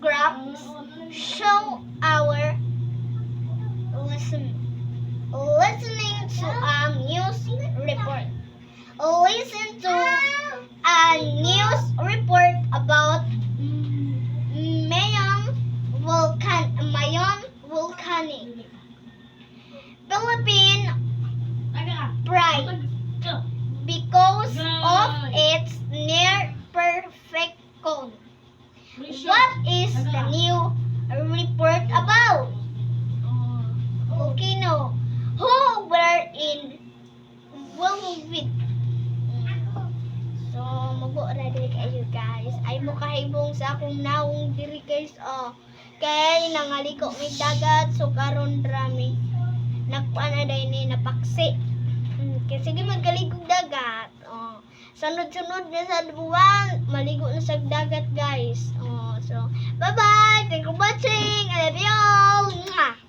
graphs show our listening to a news report. Listen to a news report about Mayon volcanic Philippine pride because of its near perfect cone. What is the new report about? Volcano who were involved. So, mag-uura diri kayo guys. Ay mo kahibong sa akong naong diri guys. Kay nangaliko may dagat. So, karon drami. Nagpaan na dahil ni napaksi. Kaya sige magkaligog dagat. Sunod-sunod na sa buwan. Maligo na sa dagat guys. So, bye-bye. Thank you for watching. I love you all. Mwah!